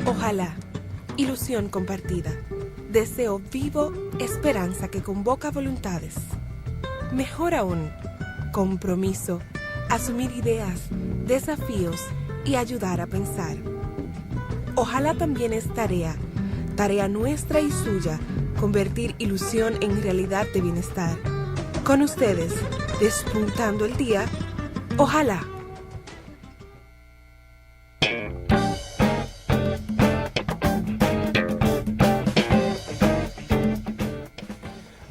Ojalá, ilusión compartida, deseo vivo, esperanza que convoca voluntades. Mejor aún, compromiso, asumir ideas, desafíos y ayudar a pensar. Ojalá también es tarea nuestra y suya, convertir ilusión en realidad de bienestar. Con ustedes, despuntando el día, ojalá.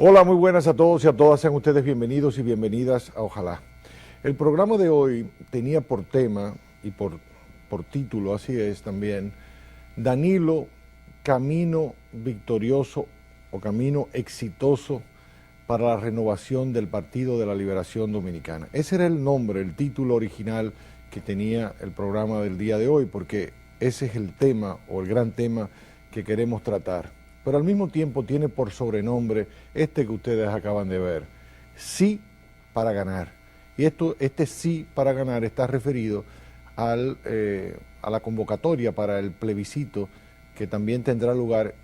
Hola, muy buenas a todos y a todas, sean ustedes bienvenidos y bienvenidas a Ojalá. El programa de hoy tenía por tema y por título, así es también, Danilo, camino victorioso o camino exitoso para la renovación del Partido de la Liberación Dominicana. Ese era el nombre, el título original que tenía el programa del día de hoy, porque ese es el tema o el gran tema que queremos tratar. Pero al mismo tiempo tiene por sobrenombre este que ustedes acaban de ver, sí para ganar. Y este sí para ganar está referido a la convocatoria para el plebiscito que también tendrá lugar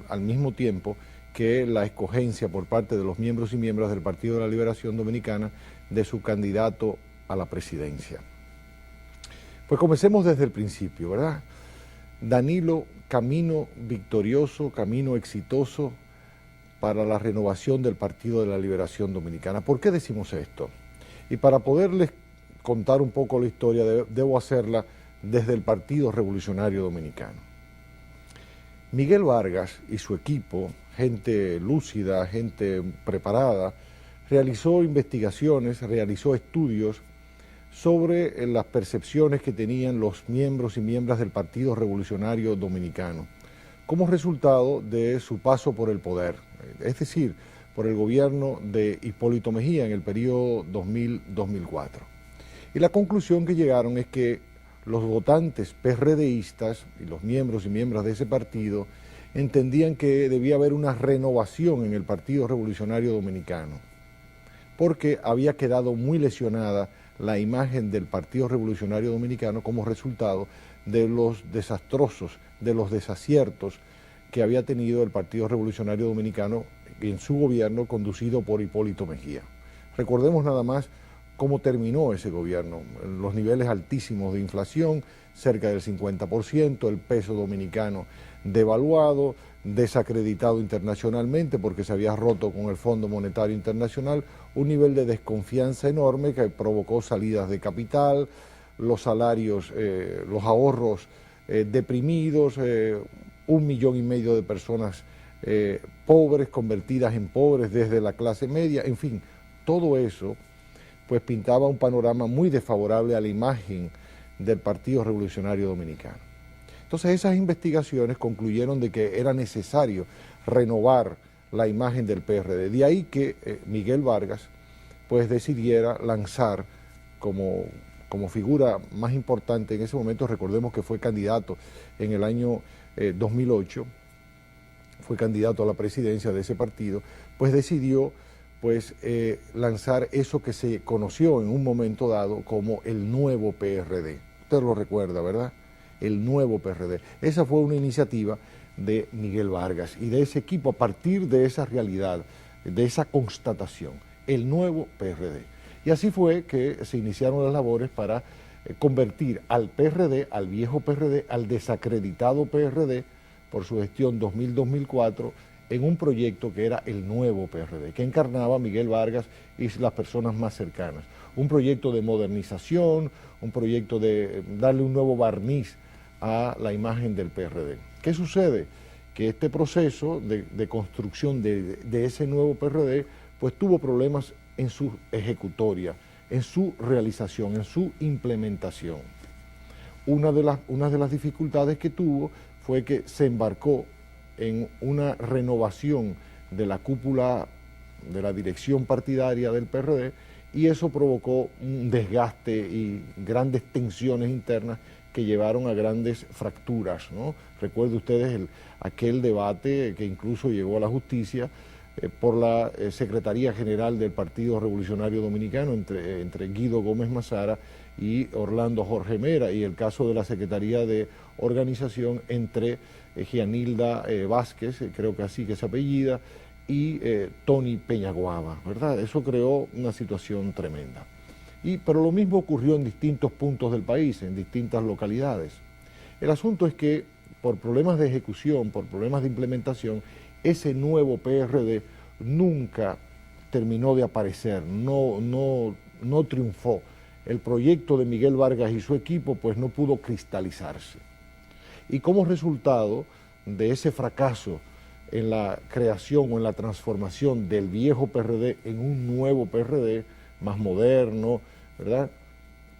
al mismo tiempo que la escogencia por parte de los miembros y miembros del Partido de la Liberación Dominicana de su candidato a la presidencia. Pues comencemos desde el principio, ¿verdad? Danilo, camino victorioso, camino exitoso para la renovación del Partido de la Liberación Dominicana. ¿Por qué decimos esto? Y para poderles contar un poco la historia, debo hacerla desde el Partido Revolucionario Dominicano. Miguel Vargas y su equipo, gente lúcida, gente preparada, realizó investigaciones, realizó estudios sobre las percepciones que tenían los miembros y miembros del Partido Revolucionario Dominicano como resultado de su paso por el poder, es decir, por el gobierno de Hipólito Mejía en el periodo 2000-2004. Y la conclusión que llegaron es que los votantes PRDistas y los miembros y miembros de ese partido entendían que debía haber una renovación en el Partido Revolucionario Dominicano, porque había quedado muy lesionada la imagen del Partido Revolucionario Dominicano como resultado de los desastrosos, de los desaciertos que había tenido el Partido Revolucionario Dominicano en su gobierno conducido por Hipólito Mejía. Recordemos nada más cómo terminó ese gobierno, los niveles altísimos de inflación, cerca del 50%, el peso dominicano devaluado, desacreditado internacionalmente porque se había roto con el Fondo Monetario Internacional, un nivel de desconfianza enorme que provocó salidas de capital, los salarios, los ahorros deprimidos, 1,5 millones de personas pobres, convertidas en pobres desde la clase media, en fin, todo eso pues pintaba un panorama muy desfavorable a la imagen del Partido Revolucionario Dominicano. Entonces esas investigaciones concluyeron de que era necesario renovar la imagen del PRD. De ahí que Miguel Vargas pues decidiera lanzar como figura más importante en ese momento, recordemos que fue candidato en el año 2008, fue candidato a la presidencia de ese partido, pues decidió lanzar eso que se conoció en un momento dado como el nuevo PRD. Usted lo recuerda, ¿verdad? El nuevo PRD. Esa fue una iniciativa de Miguel Vargas y de ese equipo a partir de esa realidad, de esa constatación, el nuevo PRD. Y así fue que se iniciaron las labores para convertir al PRD, al viejo PRD, al desacreditado PRD por su gestión 2000-2004, en un proyecto que era el nuevo PRD, que encarnaba Miguel Vargas y las personas más cercanas. Un proyecto de modernización, un proyecto de darle un nuevo barniz a la imagen del PRD. ¿Qué sucede? Que este proceso de construcción de ese nuevo PRD pues tuvo problemas en su ejecutoria, en su realización, en su implementación. Una de las dificultades que tuvo fue que se embarcó en una renovación de la cúpula de la dirección partidaria del PRD y eso provocó un desgaste y grandes tensiones internas que llevaron a grandes fracturas, ¿no? Recuerden ustedes aquel debate que incluso llegó a la justicia por la Secretaría General del Partido Revolucionario Dominicano entre Guido Gómez Mazara y Orlando Jorge Mera, y el caso de la Secretaría de Organización entre Gianilda Vázquez, creo que así que se apellida, y Tony Peñaguaba, ¿verdad? Eso creó una situación tremenda. Pero lo mismo ocurrió en distintos puntos del país, en distintas localidades. El asunto es que por problemas de ejecución, por problemas de implementación, ese nuevo PRD nunca terminó de aparecer, no triunfó. El proyecto de Miguel Vargas y su equipo pues no pudo cristalizarse. Y como resultado de ese fracaso en la creación o en la transformación del viejo PRD en un nuevo PRD más moderno, ¿verdad?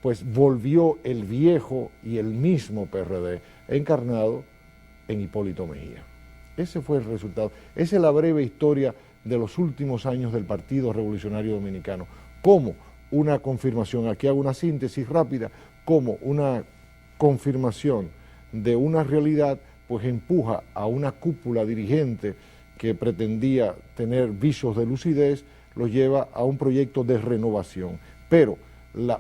Pues volvió el viejo y el mismo PRD encarnado en Hipólito Mejía. Ese fue el resultado. Esa es la breve historia de los últimos años del Partido Revolucionario Dominicano. Como una confirmación, aquí hago una síntesis rápida, como una confirmación de una realidad, pues empuja a una cúpula dirigente que pretendía tener visos de lucidez, lo lleva a un proyecto de renovación. Pero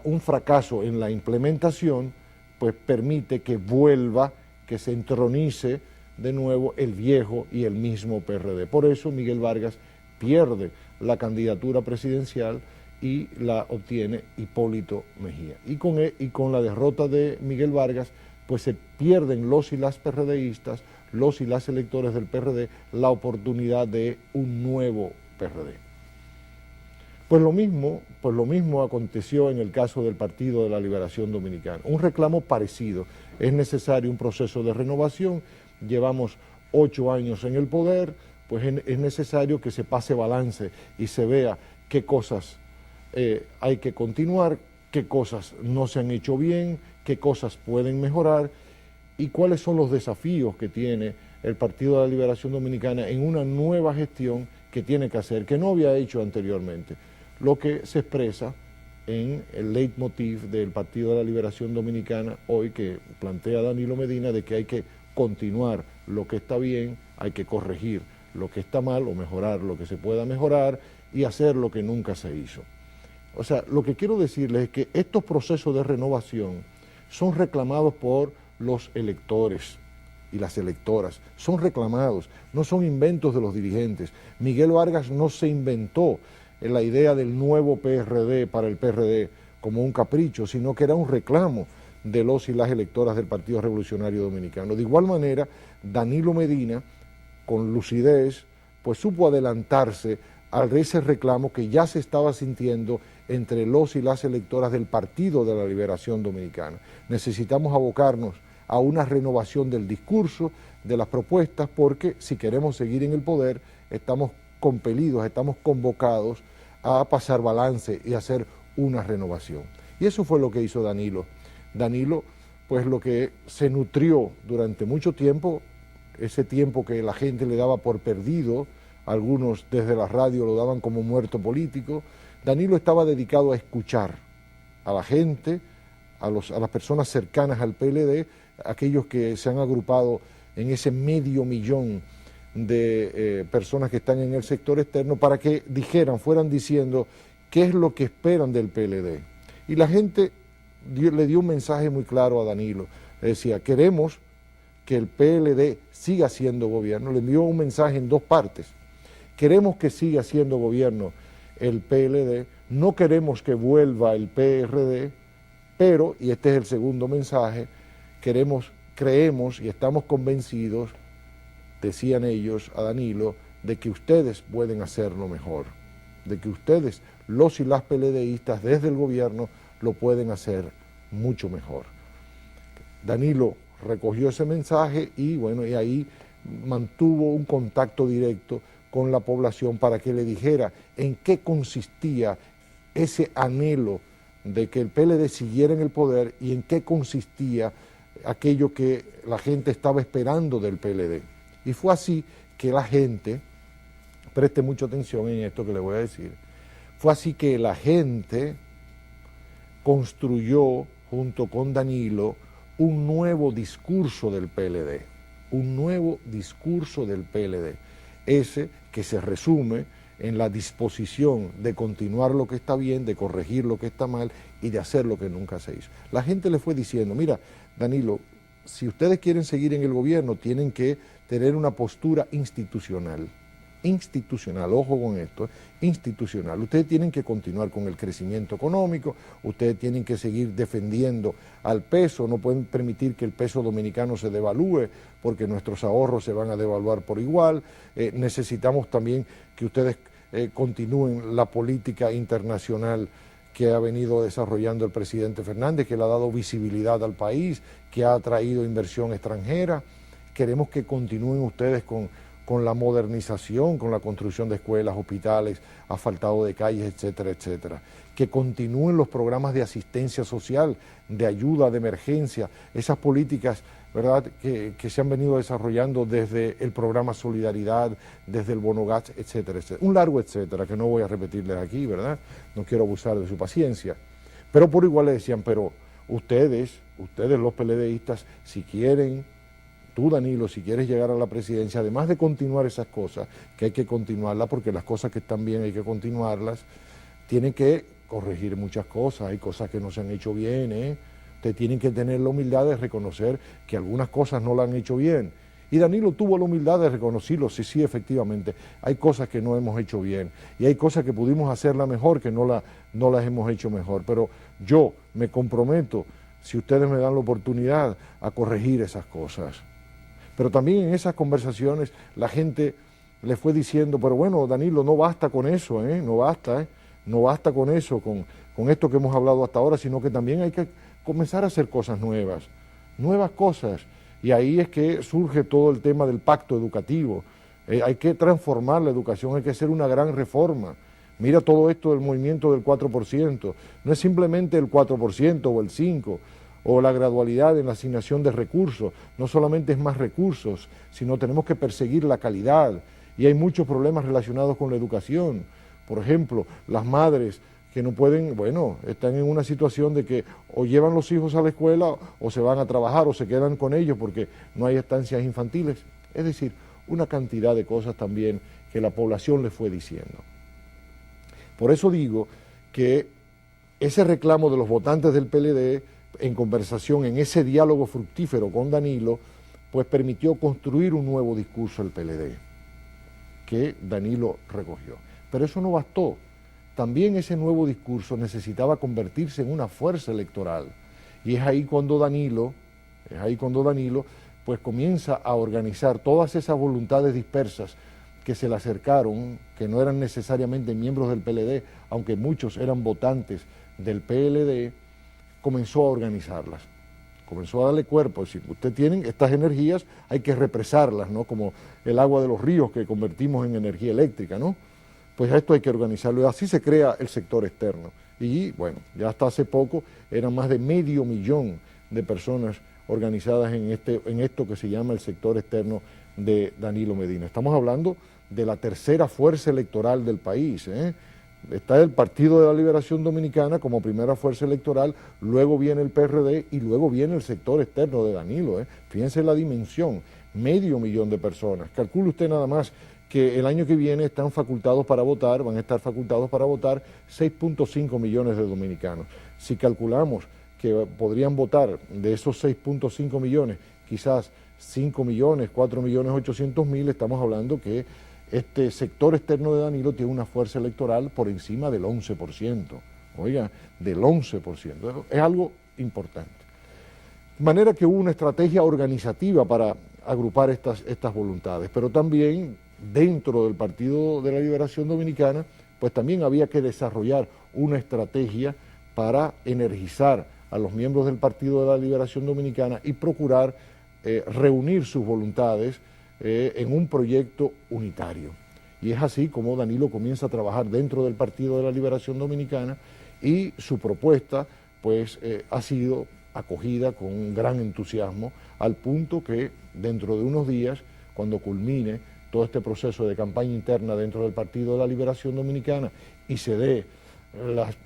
un fracaso en la implementación, pues permite que vuelva, que se entronice de nuevo el viejo y el mismo PRD. Por eso Miguel Vargas pierde la candidatura presidencial y la obtiene Hipólito Mejía. Y con la derrota de Miguel Vargas, pues se pierden los y las PRDistas, los y las electores del PRD, la oportunidad de un nuevo PRD. Pues lo mismo aconteció en el caso del Partido de la Liberación Dominicana. Un reclamo parecido. Es necesario un proceso de renovación. Llevamos 8 años en el poder, pues es necesario que se pase balance y se vea qué cosas hay que continuar, qué cosas no se han hecho bien, qué cosas pueden mejorar y cuáles son los desafíos que tiene el Partido de la Liberación Dominicana en una nueva gestión que tiene que hacer, que no había hecho anteriormente. Lo que se expresa en el leitmotiv del Partido de la Liberación Dominicana hoy, que plantea Danilo Medina, de que hay que continuar lo que está bien, hay que corregir lo que está mal o mejorar lo que se pueda mejorar y hacer lo que nunca se hizo. O sea, lo que quiero decirles es que estos procesos de renovación son reclamados por los electores y las electoras, son reclamados, no son inventos de los dirigentes. Miguel Vargas no se inventó la idea del nuevo PRD para el PRD como un capricho, sino que era un reclamo de los y las electoras del Partido Revolucionario Dominicano. De igual manera, Danilo Medina, con lucidez, pues supo adelantarse a ese reclamo que ya se estaba sintiendo entre los y las electoras del Partido de la Liberación Dominicana. Necesitamos abocarnos a una renovación del discurso, de las propuestas, porque si queremos seguir en el poder, estamos compelidos, estamos convocados a pasar balance y hacer una renovación. Y eso fue lo que hizo Danilo. Danilo, pues lo que se nutrió durante mucho tiempo, ese tiempo que la gente le daba por perdido, algunos desde la radio lo daban como muerto político, Danilo estaba dedicado a escuchar a la gente, a las personas cercanas al PLD, aquellos que se han agrupado en ese 500.000 de personas que están en el sector externo, para que fueran diciendo qué es lo que esperan del PLD. Y la gente le dio un mensaje muy claro a Danilo, le decía, queremos que el PLD siga siendo gobierno, le envió un mensaje en 2 partes, queremos que siga siendo gobierno el PLD, no queremos que vuelva el PRD, pero, y este es el segundo mensaje, creemos y estamos convencidos, decían ellos a Danilo, de que ustedes pueden hacerlo mejor, de que ustedes, los y las PLDistas desde el gobierno, lo pueden hacer mucho mejor. Danilo recogió ese mensaje y bueno, y ahí mantuvo un contacto directo con la población para que le dijera en qué consistía ese anhelo de que el PLD siguiera en el poder y en qué consistía aquello que la gente estaba esperando del PLD. Y fue así que la gente, preste mucha atención en esto que le voy a decir, fue así que la gente construyó junto con Danilo un nuevo discurso del PLD, ese que se resume en la disposición de continuar lo que está bien, de corregir lo que está mal y de hacer lo que nunca se hizo. La gente le fue diciendo, mira, Danilo, si ustedes quieren seguir en el gobierno, tienen que tener una postura institucional, ojo con esto, institucional. Ustedes tienen que continuar con el crecimiento económico, ustedes tienen que seguir defendiendo al peso, no pueden permitir que el peso dominicano se devalúe porque nuestros ahorros se van a devaluar por igual. Necesitamos también que ustedes continúen la política internacional que ha venido desarrollando el presidente Fernández, que le ha dado visibilidad al país, que ha atraído inversión extranjera. Queremos que continúen ustedes con la modernización, con la construcción de escuelas, hospitales, asfaltado de calles, etcétera, etcétera. Que continúen los programas de asistencia social, de ayuda, de emergencia, esas políticas, ¿verdad?, que se han venido desarrollando desde el programa Solidaridad, desde el Bono Gas, etcétera, etcétera. Un largo etcétera, que no voy a repetirles aquí, ¿verdad? No quiero abusar de su paciencia. Pero por igual le decían, pero ustedes los PLDistas, si quieren, tú, Danilo, si quieres llegar a la presidencia, además de continuar esas cosas, que hay que continuarlas, porque las cosas que están bien hay que continuarlas, tienen que corregir muchas cosas, hay cosas que no se han hecho bien, Ustedes tienen que tener la humildad de reconocer que algunas cosas no la han hecho bien. Y Danilo tuvo la humildad de reconocerlo, sí, efectivamente, hay cosas que no hemos hecho bien, y hay cosas que pudimos hacerla mejor, que no las hemos hecho mejor, pero yo me comprometo, si ustedes me dan la oportunidad, a corregir esas cosas. Pero también en esas conversaciones la gente le fue diciendo, pero bueno, Danilo, no basta con eso, no basta con eso, con esto que hemos hablado hasta ahora, sino que también hay que comenzar a hacer cosas nuevas cosas. Y ahí es que surge todo el tema del pacto educativo. Hay que transformar la educación, hay que hacer una gran reforma. Mira todo esto del movimiento del 4%, no es simplemente el 4% o el 5%, o la gradualidad en la asignación de recursos, no solamente es más recursos, sino tenemos que perseguir la calidad, y hay muchos problemas relacionados con la educación. Por ejemplo, las madres que no pueden, están en una situación de que o llevan los hijos a la escuela o se van a trabajar o se quedan con ellos porque no hay estancias infantiles. Es decir, una cantidad de cosas también que la población le fue diciendo. Por eso digo que ese reclamo de los votantes del PLD, en conversación, en ese diálogo fructífero con Danilo, pues permitió construir un nuevo discurso del PLD, que Danilo recogió. Pero eso no bastó. También ese nuevo discurso necesitaba convertirse en una fuerza electoral. Y es ahí cuando Danilo pues comienza a organizar todas esas voluntades dispersas que se le acercaron, que no eran necesariamente miembros del PLD, aunque muchos eran votantes del PLD, comenzó a organizarlas, comenzó a darle cuerpo. Si ustedes tienen estas energías, hay que represarlas, ¿no? Como el agua de los ríos que convertimos en energía eléctrica, ¿no? Pues esto hay que organizarlo, y así se crea el sector externo. Y bueno, ya hasta hace poco eran más de 500,000 de personas organizadas en esto que se llama el sector externo de Danilo Medina. Estamos hablando de la tercera fuerza electoral del país, Está el Partido de la Liberación Dominicana como primera fuerza electoral, luego viene el PRD y luego viene el sector externo de Danilo. Fíjense la dimensión, 500,000 de personas. Calcule usted nada más que el año que viene están facultados para votar, van a estar facultados para votar 6.5 millones de dominicanos. Si calculamos que podrían votar de esos 6.5 millones, quizás 5 millones, 4.800.000, estamos hablando que este sector externo de Danilo tiene una fuerza electoral por encima del 11%. Oiga, del 11%. Es algo importante. De manera que hubo una estrategia organizativa para agrupar estas voluntades, pero también dentro del Partido de la Liberación Dominicana, pues también había que desarrollar una estrategia para energizar a los miembros del Partido de la Liberación Dominicana y procurar reunir sus voluntades en un proyecto unitario. Y es así como Danilo comienza a trabajar dentro del Partido de la Liberación Dominicana, y su propuesta pues ha sido acogida con un gran entusiasmo, al punto que dentro de unos días, cuando culmine todo este proceso de campaña interna dentro del Partido de la Liberación Dominicana y se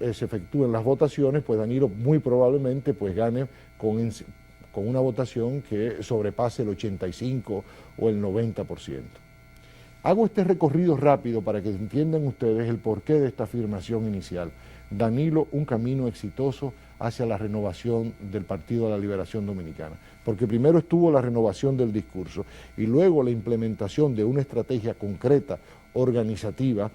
efectúen las votaciones, pues Danilo muy probablemente pues gane con una votación que sobrepase el 85 o el 90%. Hago este recorrido rápido para que entiendan ustedes el porqué de esta afirmación inicial. Danilo, un camino exitoso hacia la renovación del Partido de la Liberación Dominicana. Porque primero estuvo la renovación del discurso y luego la implementación de una estrategia concreta, organizativa,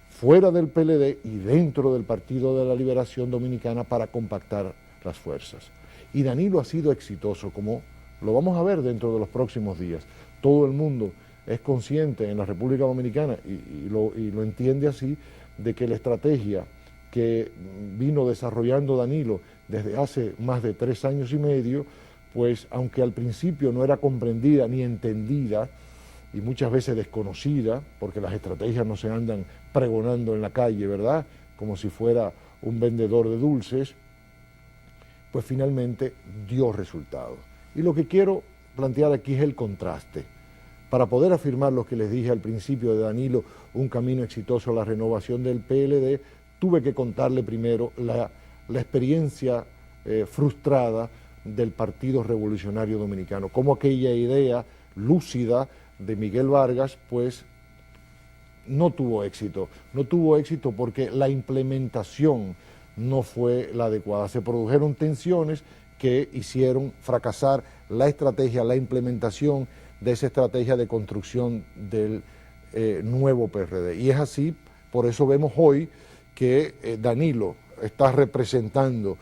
fuera del PLD y dentro del Partido de la Liberación Dominicana para compactar las fuerzas. Y Danilo ha sido exitoso, como lo vamos a ver dentro de los próximos días. Todo el mundo es consciente en la República Dominicana y lo entiende así, de que la estrategia que vino desarrollando Danilo desde hace más de 3 años y medio, pues aunque al principio no era comprendida ni entendida, y muchas veces desconocida, porque las estrategias no se andan pregonando en la calle, ¿verdad?, como si fuera un vendedor de dulces, pues finalmente dio resultados. Y lo que quiero plantear aquí es el contraste. Para poder afirmar lo que les dije al principio de Danilo, un camino exitoso a la renovación del PLD, tuve que contarle primero la experiencia frustrada del Partido Revolucionario Dominicano, cómo aquella idea lúcida de Miguel Vargas, pues no tuvo éxito porque la implementación no fue la adecuada. Se produjeron tensiones que hicieron fracasar la estrategia, la implementación de esa estrategia de construcción del nuevo PRD. Y es así, por eso vemos hoy que Danilo está representando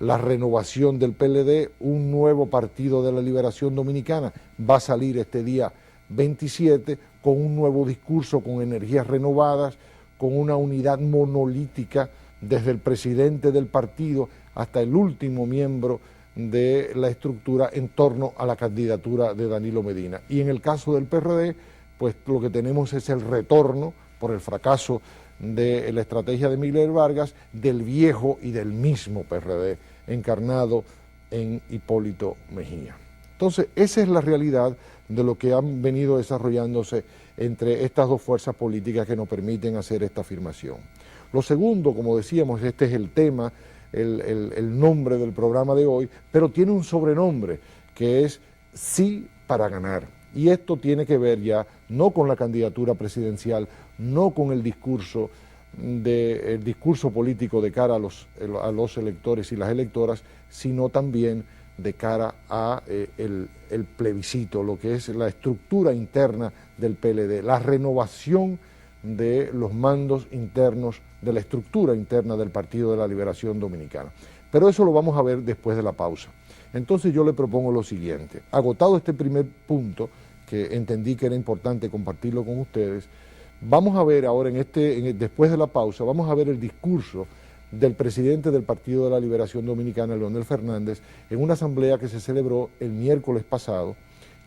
la renovación del PLD, un nuevo Partido de la Liberación Dominicana. Va a salir este día 27 con un nuevo discurso, con energías renovadas, con una unidad monolítica desde el presidente del partido hasta el último miembro de la estructura en torno a la candidatura de Danilo Medina. Y en el caso del PRD, pues lo que tenemos es el retorno, por el fracaso de la estrategia de Miguel Vargas, del viejo y del mismo PRD, encarnado en Hipólito Mejía. Entonces, esa es la realidad de lo que han venido desarrollándose entre estas dos fuerzas políticas que nos permiten hacer esta afirmación. Lo segundo, como decíamos, este es el tema, el nombre del programa de hoy, pero tiene un sobrenombre, que es Sí para ganar. Y esto tiene que ver ya no con la candidatura presidencial, no con el discurso político de cara a los electores y las electoras, sino también de cara a el plebiscito, lo que es la estructura interna del PLD, la renovación de los mandos internos, de la estructura interna del Partido de la Liberación Dominicana. Pero eso lo vamos a ver después de la pausa. Entonces yo le propongo lo siguiente: agotado este primer punto, que entendí que era importante compartirlo con ustedes, vamos a ver ahora, después de la pausa, vamos a ver el discurso del presidente del Partido de la Liberación Dominicana, Leonel Fernández, en una asamblea que se celebró el miércoles pasado,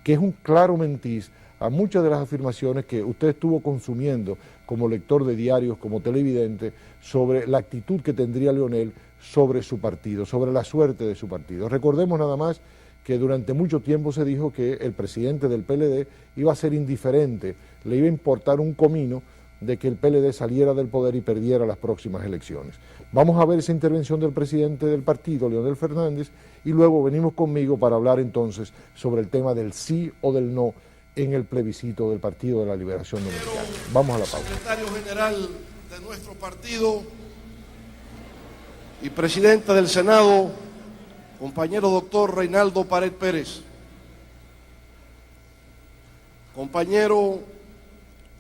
que es un claro mentiz a muchas de las afirmaciones que usted estuvo consumiendo como lector de diarios, como televidente, sobre la actitud que tendría Leonel sobre su partido, sobre la suerte de su partido. Recordemos nada más que durante mucho tiempo se dijo que el presidente del PLD iba a ser indiferente, le iba a importar un comino de que el PLD saliera del poder y perdiera las próximas elecciones. Vamos a ver esa intervención del presidente del partido, Leonel Fernández, y luego venimos conmigo para hablar entonces sobre el tema del sí o del no en el plebiscito del Partido de la Liberación Dominicana. Vamos a la pausa. Secretario general de nuestro partido y presidente del Senado, compañero doctor Reinaldo Pared Pérez, compañero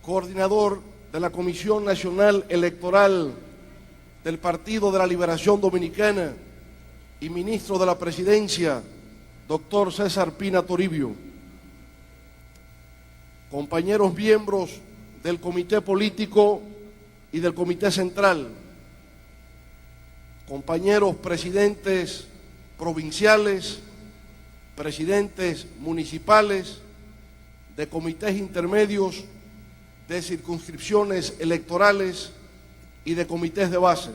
coordinador de la Comisión Nacional Electoral del Partido de la Liberación Dominicana y ministro de la Presidencia, doctor César Pina Toribio, compañeros miembros del Comité Político y del Comité Central, compañeros presidentes provinciales, presidentes municipales, de comités intermedios, de circunscripciones electorales y de comités de base.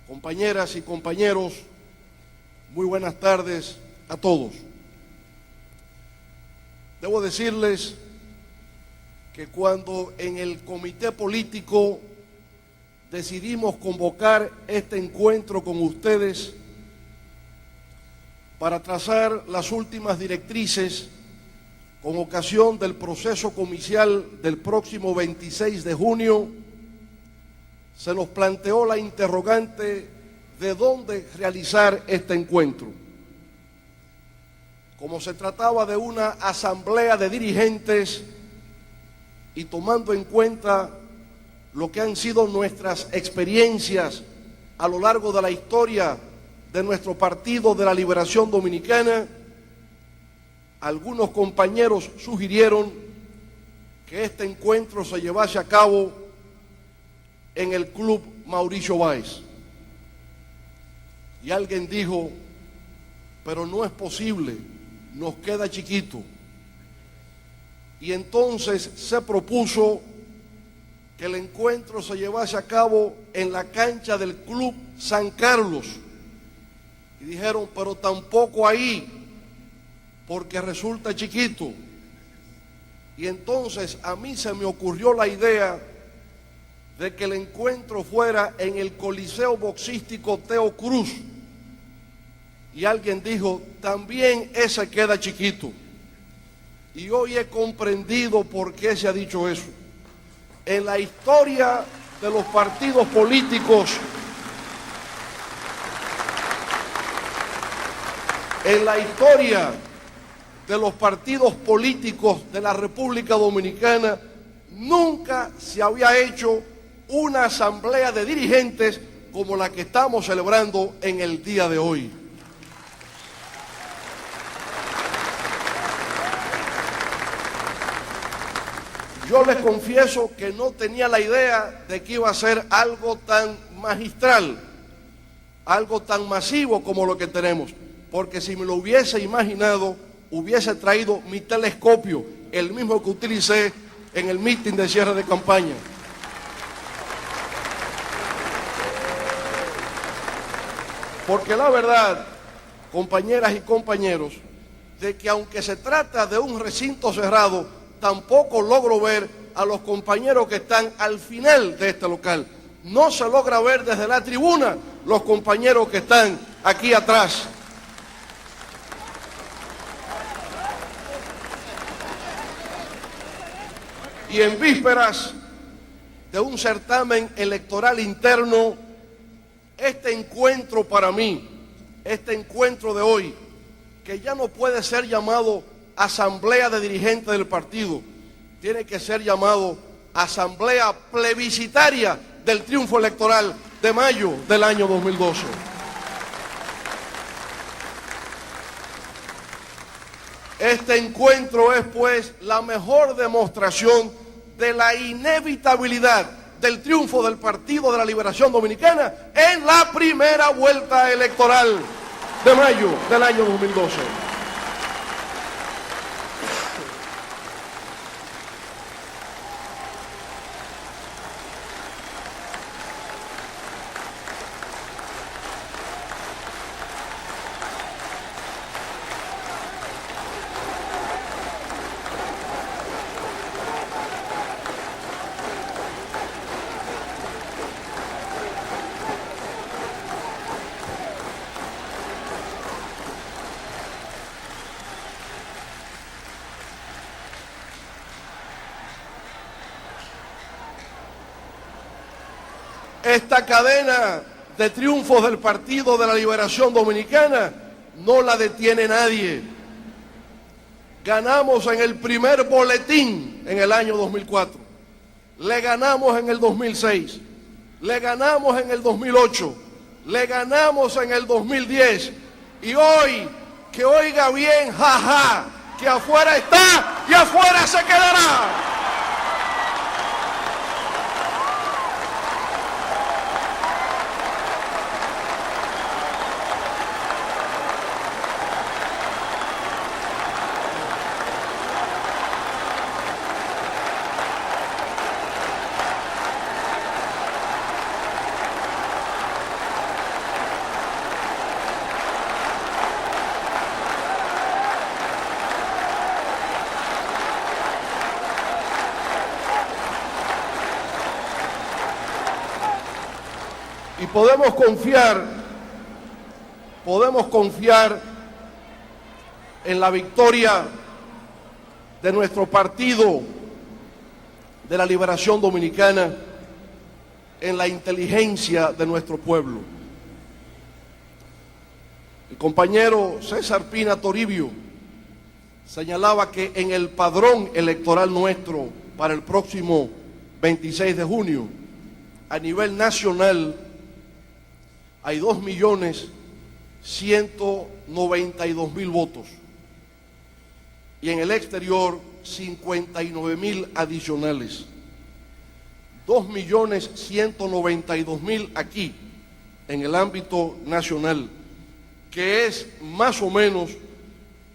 Compañeras y compañeros, muy buenas tardes a todos. Debo decirles que cuando en el comité político decidimos convocar este encuentro con ustedes para trazar las últimas directrices con ocasión del proceso comicial del próximo 26 de junio, se nos planteó la interrogante de dónde realizar este encuentro. Como se trataba de una asamblea de dirigentes y tomando en cuenta lo que han sido nuestras experiencias a lo largo de la historia de nuestro Partido de la Liberación Dominicana, algunos compañeros sugirieron que este encuentro se llevase a cabo en el Club Mauricio Báez. Y alguien dijo, pero no es posible, nos queda chiquito. Y entonces se propuso que el encuentro se llevase a cabo en la cancha del Club San Carlos. Y dijeron, pero tampoco ahí, porque resulta chiquito. Y entonces a mí se me ocurrió la idea de que el encuentro fuera en el Coliseo Boxístico Teo Cruz. Y alguien dijo, también ese queda chiquito. Y hoy he comprendido por qué se ha dicho eso. En la historia de los partidos políticos, en la historia de los partidos políticos de la República Dominicana, nunca se había hecho una asamblea de dirigentes como la que estamos celebrando en el día de hoy. Yo les confieso que no tenía la idea de que iba a ser algo tan magistral, algo tan masivo como lo que tenemos, porque si me lo hubiese imaginado, hubiese traído mi telescopio, el mismo que utilicé en el mitin de cierre de campaña. Porque la verdad, compañeras y compañeros, de que aunque se trata de un recinto cerrado, tampoco logro ver a los compañeros que están al final de este local. No se logra ver desde la tribuna los compañeros que están aquí atrás. Y en vísperas de un certamen electoral interno, este encuentro para mí, este encuentro de hoy, que ya no puede ser llamado asamblea de dirigentes del partido, tiene que ser llamado asamblea plebiscitaria del triunfo electoral de mayo del año 2012. Este encuentro es pues la mejor demostración de la inevitabilidad del triunfo del Partido de la Liberación Dominicana en la primera vuelta electoral de mayo del año 2012. Esta cadena de triunfos del Partido de la Liberación Dominicana no la detiene nadie. Ganamos en el primer boletín en el año 2004, le ganamos en el 2006, le ganamos en el 2008, le ganamos en el 2010 y hoy, que oiga bien, jaja, que afuera está y afuera se quedará. Y podemos confiar en la victoria de nuestro Partido de la Liberación Dominicana en la inteligencia de nuestro pueblo. El compañero César Pina Toribio señalaba que en el padrón electoral nuestro para el próximo 26 de junio, a nivel nacional, hay 2.192.000 votos y en el exterior 59.000 adicionales. 2.192.000 aquí, en el ámbito nacional, que es más o menos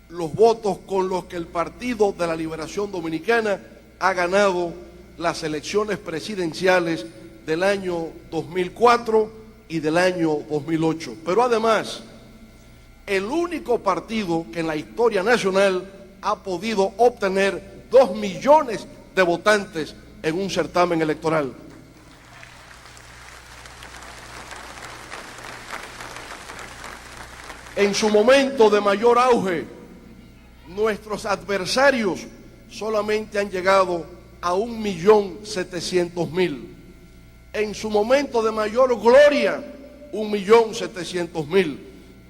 los votos con los que el Partido de la Liberación Dominicana ha ganado las elecciones presidenciales del año 2004 y del año 2008. Pero además, el único partido que en la historia nacional ha podido obtener 2 millones de votantes en un certamen electoral. En su momento de mayor auge, nuestros adversarios solamente han llegado a 1.700.000. En su momento de mayor gloria, 1.700.000.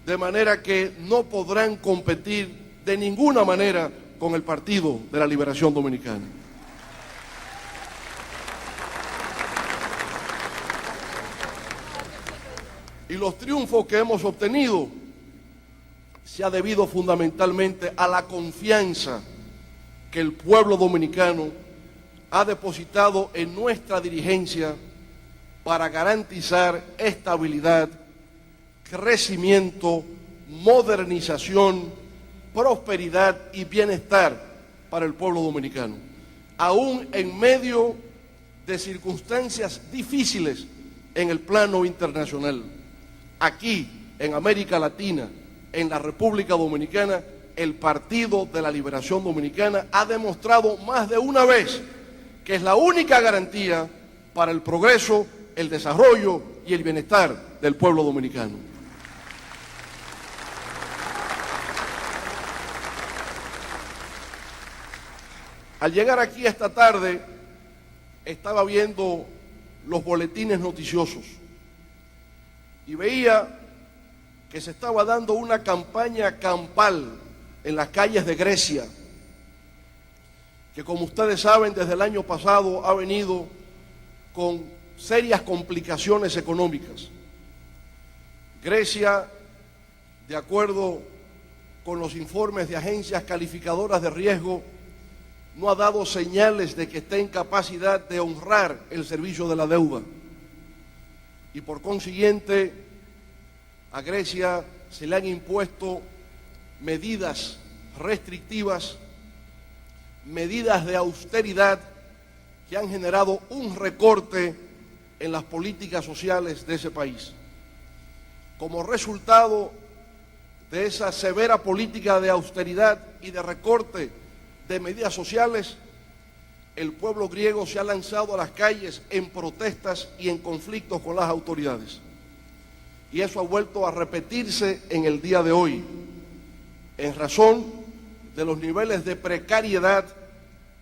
De manera que no podrán competir de ninguna manera con el Partido de la Liberación Dominicana. Y los triunfos que hemos obtenido se ha debido fundamentalmente a la confianza que el pueblo dominicano ha depositado en nuestra dirigencia para garantizar estabilidad, crecimiento, modernización, prosperidad y bienestar para el pueblo dominicano, aún en medio de circunstancias difíciles en el plano internacional. Aquí, en América Latina, en la República Dominicana, el Partido de la Liberación Dominicana ha demostrado más de una vez que es la única garantía para el progreso, el desarrollo y el bienestar del pueblo dominicano. Al llegar aquí esta tarde, estaba viendo los boletines noticiosos y veía que se estaba dando una campaña campal en las calles de Grecia, que como ustedes saben desde el año pasado ha venido con serias complicaciones económicas. Grecia, de acuerdo con los informes de agencias calificadoras de riesgo, no ha dado señales de que esté en capacidad de honrar el servicio de la deuda. Y por consiguiente, a Grecia se le han impuesto medidas restrictivas, medidas de austeridad que han generado un recorte en las políticas sociales de ese país. Como resultado de esa severa política de austeridad y de recorte de medidas sociales, el pueblo griego se ha lanzado a las calles en protestas y en conflictos con las autoridades. Y eso ha vuelto a repetirse en el día de hoy, en razón de los niveles de precariedad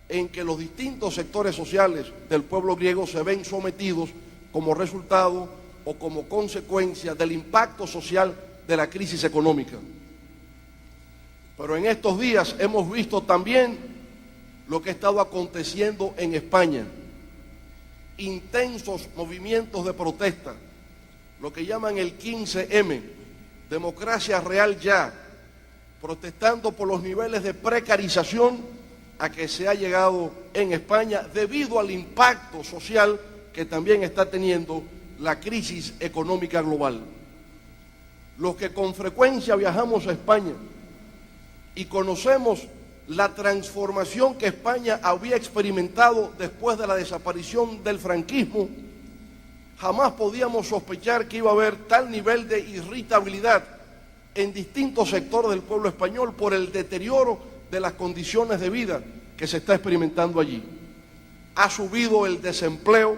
en que los distintos sectores sociales del pueblo griego se ven sometidos como resultado o como consecuencia del impacto social de la crisis económica. Pero en estos días hemos visto también lo que ha estado aconteciendo en España. Intensos movimientos de protesta, lo que llaman el 15M, democracia real ya, protestando por los niveles de precarización a que se ha llegado en España debido al impacto social que también está teniendo la crisis económica global. Los que con frecuencia viajamos a España y conocemos la transformación que España había experimentado después de la desaparición del franquismo, jamás podíamos sospechar que iba a haber tal nivel de irritabilidad en distintos sectores del pueblo español por el deterioro de las condiciones de vida que se está experimentando allí. Ha subido el desempleo,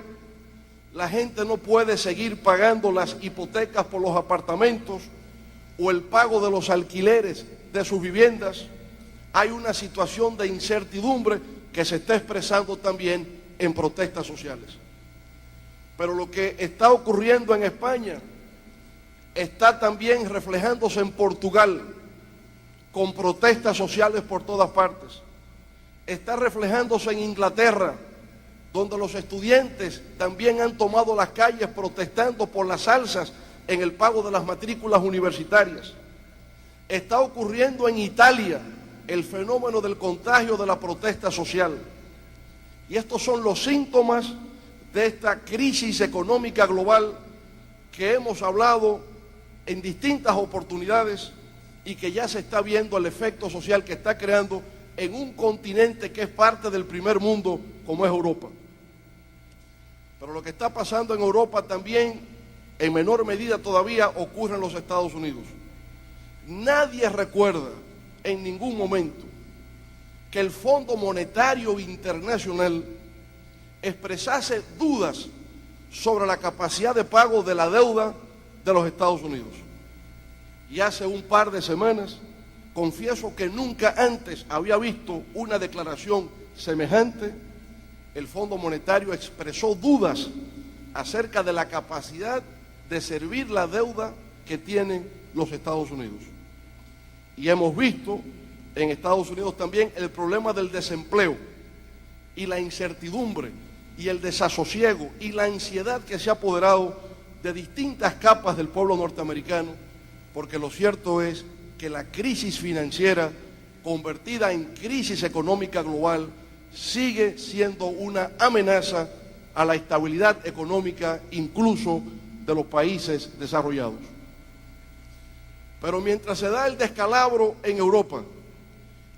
la gente no puede seguir pagando las hipotecas por los apartamentos o el pago de los alquileres de sus viviendas. hay una situación de incertidumbre que se está expresando también en protestas sociales. Pero lo que está ocurriendo en España está también reflejándose en Portugal, con protestas sociales por todas partes. Está reflejándose en Inglaterra, donde los estudiantes también han tomado las calles protestando por las alzas en el pago de las matrículas universitarias. Está ocurriendo en Italia el fenómeno del contagio de la protesta social. Y estos son los síntomas de esta crisis económica global que hemos hablado en distintas oportunidades y que ya se está viendo el efecto social que está creando en un continente que es parte del primer mundo como es Europa. Pero lo que está pasando en Europa también, en menor medida todavía, ocurre en los Estados Unidos. Nadie recuerda en ningún momento que el Fondo Monetario Internacional expresase dudas sobre la capacidad de pago de la deuda de los Estados Unidos. Y hace un par de semanas, confieso que nunca antes había visto una declaración semejante. El Fondo Monetario expresó dudas acerca de la capacidad de servir la deuda que tienen los Estados Unidos. Y hemos visto en Estados Unidos también el problema del desempleo y la incertidumbre y el desasosiego y la ansiedad que se ha apoderado de distintas capas del pueblo norteamericano, porque lo cierto es que la crisis financiera, convertida en crisis económica global, sigue siendo una amenaza a la estabilidad económica incluso de los países desarrollados. Pero mientras se da el descalabro en Europa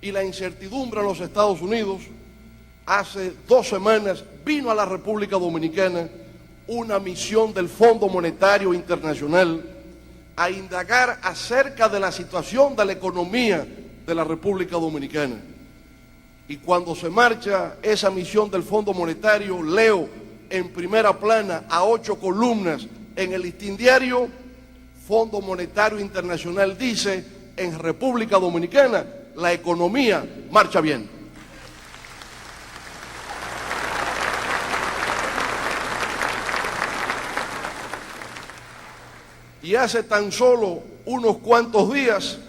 y la incertidumbre en los Estados Unidos, hace 2 semanas vino a la República Dominicana una misión del Fondo Monetario Internacional a indagar acerca de la situación de la economía de la República Dominicana. Y cuando se marcha esa misión del Fondo Monetario, leo en primera plana a 8 columnas en el Listín Diario: Fondo Monetario Internacional dice, en República Dominicana la economía marcha bien. Y hace tan solo unos cuantos días,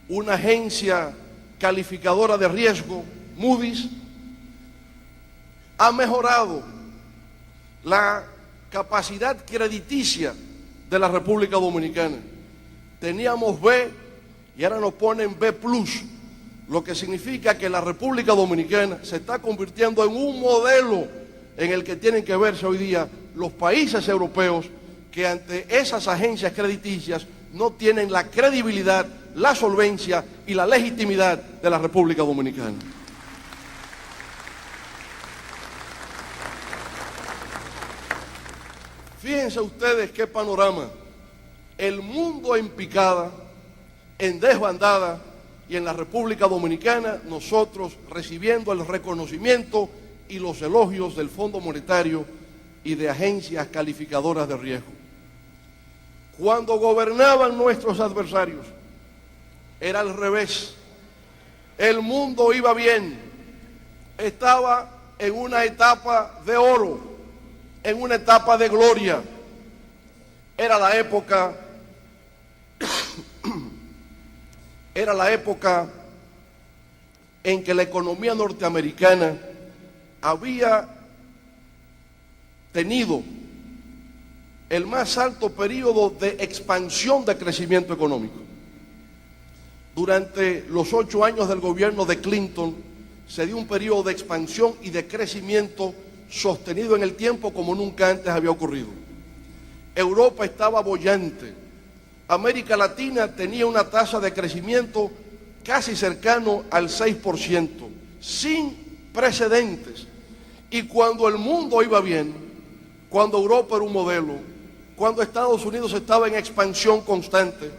una agencia calificadora de riesgo, Moody's, ha mejorado la capacidad crediticia de la República Dominicana. Teníamos B y ahora nos ponen B+, lo que significa que la República Dominicana se está convirtiendo en un modelo en el que tienen que verse hoy día los países europeos, que ante esas agencias crediticias no tienen la credibilidad, la solvencia y la legitimidad de la República Dominicana. Fíjense ustedes qué panorama. El mundo en picada, en desbandada, y en la República Dominicana nosotros recibiendo el reconocimiento y los elogios del Fondo Monetario y de agencias calificadoras de riesgo. Cuando gobernaban nuestros adversarios, era al revés. El mundo iba bien, estaba en una etapa de oro, en una etapa de gloria. Era la época en que la economía norteamericana había tenido el más alto periodo de expansión de crecimiento económico. Durante los 8 años del gobierno de Clinton se dio un periodo de expansión y de crecimiento sostenido en el tiempo como nunca antes había ocurrido. Europa estaba boyante. América Latina tenía una tasa de crecimiento casi cercano al 6%, sin precedentes. Y cuando el mundo iba bien, cuando Europa era un modelo, cuando Estados Unidos estaba en expansión constante,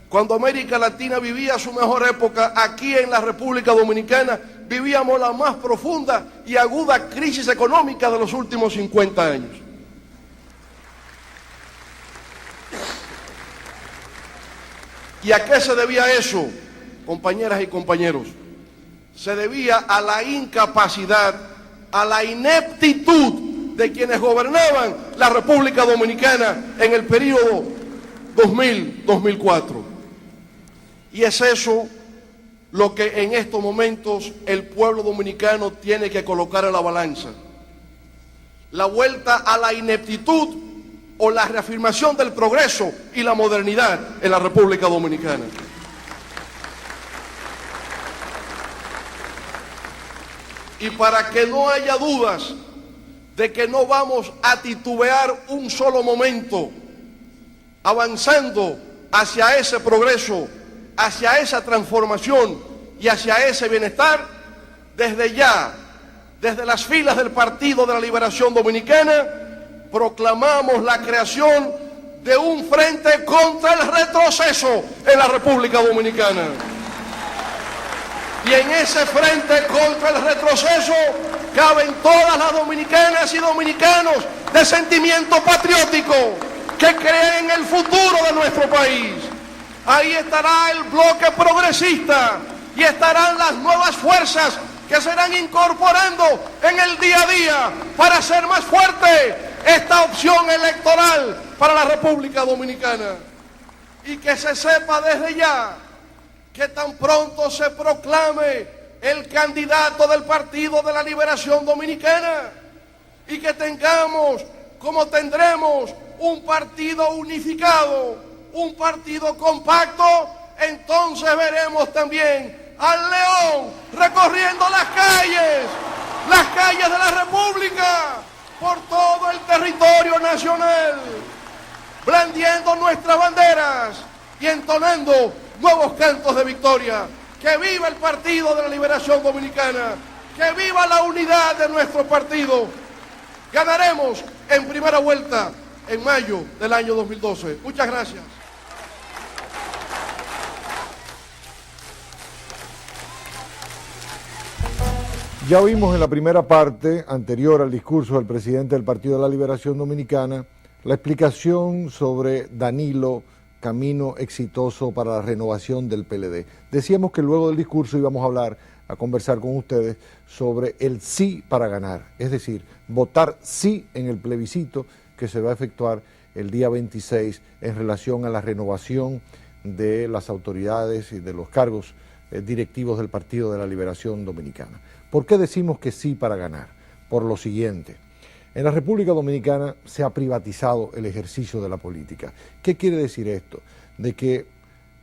cuando América Latina vivía su mejor época, aquí en la República Dominicana vivíamos la más profunda y aguda crisis económica de los últimos 50 años. ¿Y a qué se debía eso, compañeras y compañeros? se debía a la incapacidad, a la ineptitud de quienes gobernaban la República Dominicana en el periodo 2000-2004. Y es eso lo que en estos momentos el pueblo dominicano tiene que colocar en la balanza. La vuelta a la ineptitud o la reafirmación del progreso y la modernidad en la República Dominicana. Y para que no haya dudas de que no vamos a titubear un solo momento, avanzando hacia ese progreso, hacia esa transformación y hacia ese bienestar, desde ya, desde las filas del Partido de la Liberación Dominicana, proclamamos la creación de un frente contra el retroceso en la República Dominicana. Y en ese frente contra el retroceso caben todas las dominicanas y dominicanos de sentimiento patriótico que creen en el futuro de nuestro país. Ahí estará el bloque progresista y estarán las nuevas fuerzas que se irán incorporando en el día a día para hacer más fuerte esta opción electoral para la República Dominicana. Y que se sepa desde ya que tan pronto se proclame el candidato del Partido de la Liberación Dominicana y que tengamos, como tendremos, un partido unificado, un partido compacto, entonces veremos también al león recorriendo las calles de la República, por todo el territorio nacional, blandiendo nuestras banderas y entonando nuevos cantos de victoria. ¡Que viva el Partido de la Liberación Dominicana! ¡Que viva la unidad de nuestro partido! Ganaremos en primera vuelta en mayo del año 2012. Muchas gracias. Ya vimos en la primera parte, anterior al discurso del presidente del Partido de la Liberación Dominicana, la explicación sobre Danilo, camino exitoso para la renovación del PLD. Decíamos que luego del discurso íbamos a conversar con ustedes sobre el sí para ganar, es decir, votar sí en el plebiscito que se va a efectuar el día 26 en relación a la renovación de las autoridades y de los cargos directivos del Partido de la Liberación Dominicana. ¿Por qué decimos que sí para ganar? Por lo siguiente. En la República Dominicana se ha privatizado el ejercicio de la política. ¿Qué quiere decir esto? De que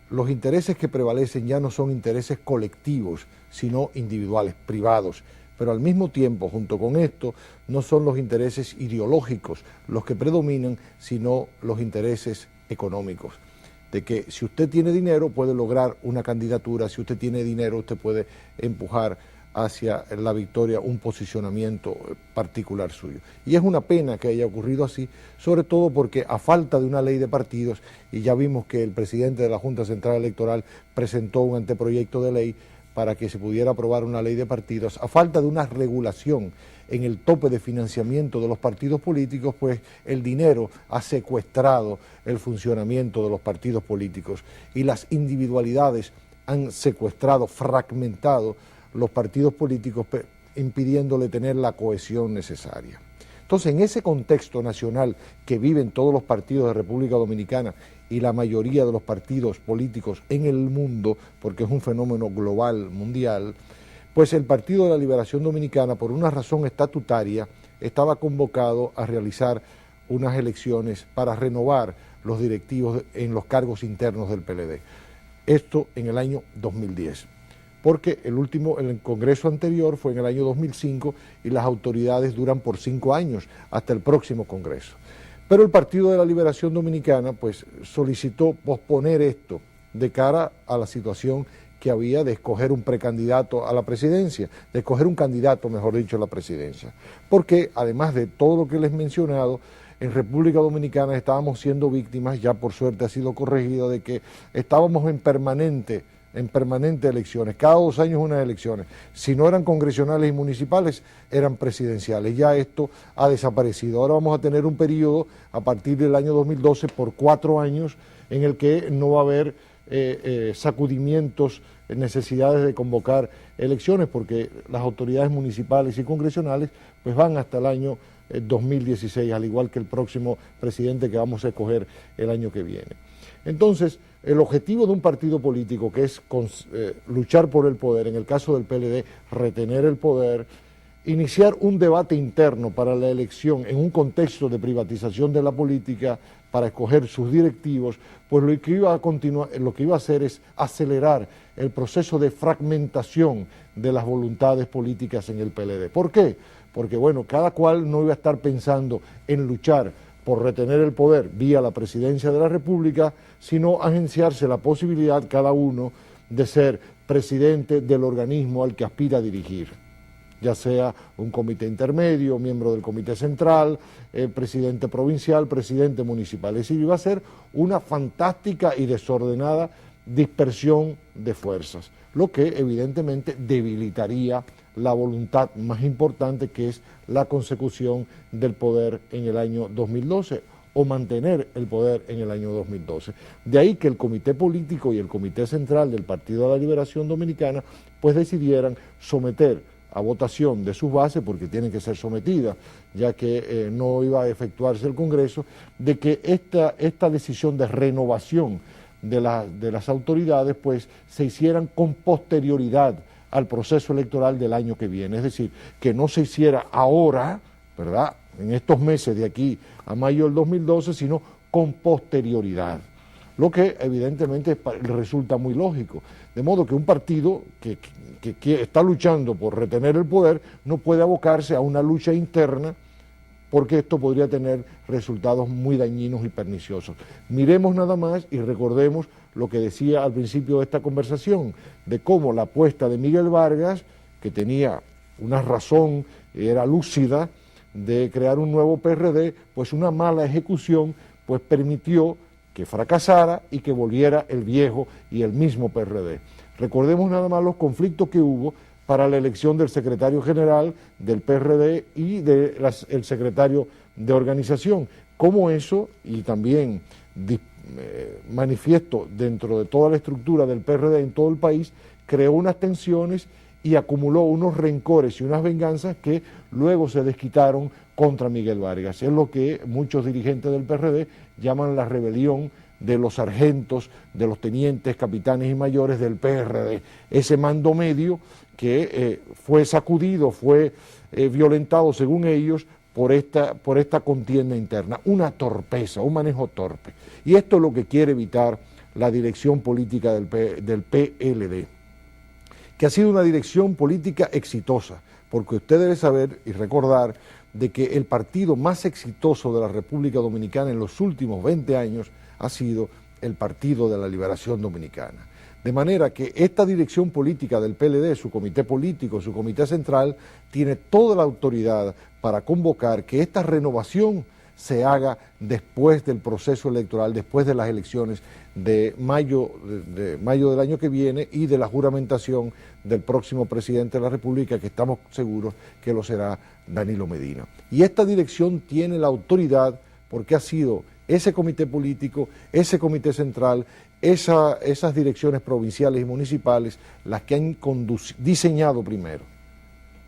los intereses que prevalecen ya no son intereses colectivos, sino individuales, privados. Pero al mismo tiempo, junto con esto, no son los intereses ideológicos los que predominan, sino los intereses económicos. De que si usted tiene dinero puede lograr una candidatura, si usted tiene dinero usted puede empujar hacia la victoria un posicionamiento particular suyo. Y es una pena que haya ocurrido así, sobre todo porque a falta de una ley de partidos, y ya vimos que el presidente de la Junta Central Electoral presentó un anteproyecto de ley para que se pudiera aprobar una ley de partidos, a falta de una regulación en el tope de financiamiento de los partidos políticos, pues el dinero ha secuestrado el funcionamiento de los partidos políticos y las individualidades han secuestrado, fragmentado los partidos políticos, impidiéndole tener la cohesión necesaria. Entonces, en ese contexto nacional que viven todos los partidos de República Dominicana y la mayoría de los partidos políticos en el mundo, porque es un fenómeno global, mundial, pues el Partido de la Liberación Dominicana, por una razón estatutaria, estaba convocado a realizar unas elecciones para renovar los directivos en los cargos internos del PLD. Esto en el año 2010. Porque el congreso anterior fue en el año 2005 y las autoridades duran por 5 años hasta el próximo congreso. Pero el Partido de la Liberación Dominicana pues solicitó posponer esto de cara a la situación que había de escoger un precandidato a la presidencia, de escoger un candidato, mejor dicho, a la presidencia. Porque además de todo lo que les he mencionado, en República Dominicana estábamos siendo víctimas, ya por suerte ha sido corregido, de que estábamos en permanente elecciones, cada 2 años unas elecciones. Si no eran congresionales y municipales, eran presidenciales. Ya esto ha desaparecido. Ahora vamos a tener un periodo a partir del año 2012 por 4 años en el que no va a haber sacudimientos necesidades de convocar elecciones, porque las autoridades municipales y congresionales pues van hasta el año 2016, al igual que el próximo presidente que vamos a escoger el año que viene. Entonces, el objetivo de un partido político, que es luchar por el poder, en el caso del PLD, retener el poder, iniciar un debate interno para la elección en un contexto de privatización de la política para escoger sus directivos, pues lo que iba a hacer es acelerar el proceso de fragmentación de las voluntades políticas en el PLD. ¿Por qué? Porque, bueno, cada cual no iba a estar pensando en luchar por retener el poder vía la presidencia de la República, sino agenciarse la posibilidad cada uno de ser presidente del organismo al que aspira a dirigir, ya sea un comité intermedio, miembro del comité central, presidente provincial, presidente municipal. Es decir, iba a ser una fantástica y desordenada dispersión de fuerzas, lo que evidentemente debilitaría la voluntad más importante, que es la consecución del poder en el año 2012 o mantener el poder en el año 2012. De ahí que el comité político y el comité central del Partido de la Liberación Dominicana pues decidieran someter a votación de sus bases, porque tienen que ser sometidas, ya que no iba a efectuarse el Congreso, de que esta decisión de renovación de las autoridades pues se hicieran con posterioridad al proceso electoral del año que viene, es decir, que no se hiciera ahora, ¿verdad?, en estos meses de aquí a mayo del 2012, sino con posterioridad, lo que evidentemente resulta muy lógico, de modo que un partido que está luchando por retener el poder no puede abocarse a una lucha interna, porque esto podría tener resultados muy dañinos y perniciosos. Miremos nada más y recordemos lo que decía al principio de esta conversación, de cómo la apuesta de Miguel Vargas, que tenía una razón, era lúcida, de crear un nuevo PRD, pues una mala ejecución pues permitió que fracasara y que volviera el viejo y el mismo PRD. Recordemos nada más los conflictos que hubo para la elección del secretario general del PRD y el secretario de organización. Cómo eso, y también manifiesto dentro de toda la estructura del PRD en todo el país, creó unas tensiones y acumuló unos rencores y unas venganzas que luego se desquitaron contra Miguel Vargas. Es lo que muchos dirigentes del PRD llaman la rebelión de los sargentos, de los tenientes, capitanes y mayores del PRD. Ese mando medio que fue sacudido, fue violentado, según ellos, por esta contienda interna. Una torpeza, un manejo torpe. Y esto es lo que quiere evitar la dirección política del PLD, que ha sido una dirección política exitosa, porque usted debe saber y recordar de que el partido más exitoso de la República Dominicana en los últimos 20 años ha sido el Partido de la Liberación Dominicana. De manera que esta dirección política del PLD, su comité político, su comité central, tiene toda la autoridad para convocar que esta renovación se haga después del proceso electoral, después de las elecciones de mayo del año que viene y de la juramentación del próximo presidente de la República, que estamos seguros que lo será Danilo Medina. Y esta dirección tiene la autoridad porque ha sido ese comité político, ese comité central, esas direcciones provinciales y municipales las que han diseñado primero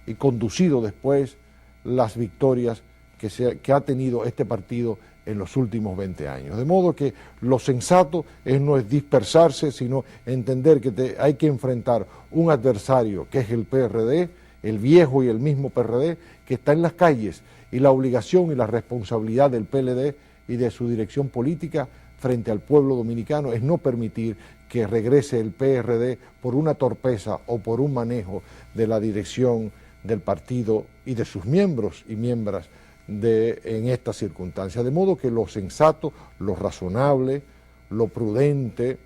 y conducido después las victorias que ha tenido este partido en los últimos 20 años. De modo que lo sensato no es dispersarse, sino entender que hay que enfrentar un adversario que es el PRD, el viejo y el mismo PRD, que está en las calles, y la obligación y la responsabilidad del PLD y de su dirección política frente al pueblo dominicano es no permitir que regrese el PRD por una torpeza o por un manejo de la dirección del partido y de sus miembros y miembros en estas circunstancias. De modo que lo sensato, lo razonable, lo prudente,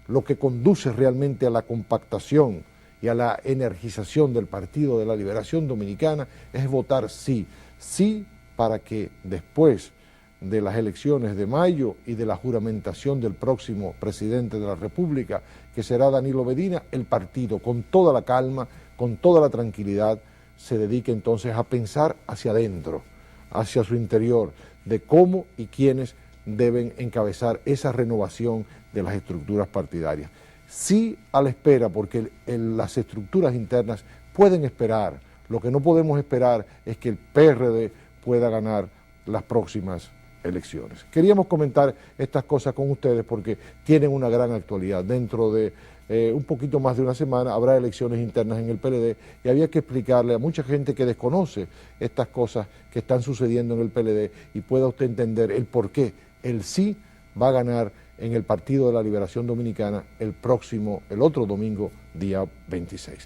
lo que conduce realmente a la compactación y a la energización del Partido de la Liberación Dominicana es votar sí, sí para que después de las elecciones de mayo y de la juramentación del próximo presidente de la República, que será Danilo Medina, el partido con toda la calma, con toda la tranquilidad, se dedique entonces a pensar hacia adentro, hacia su interior, de cómo y quiénes deben encabezar esa renovación de las estructuras partidarias. sí a la espera, porque las estructuras internas pueden esperar. Lo que no podemos esperar es que el PRD pueda ganar las próximas elecciones. Queríamos comentar estas cosas con ustedes porque tienen una gran actualidad. Dentro de un poquito más de una semana habrá elecciones internas en el PLD y había que explicarle a mucha gente que desconoce estas cosas que están sucediendo en el PLD y pueda usted entender el por qué el sí va a ganar en el Partido de la Liberación Dominicana el otro domingo, día 26.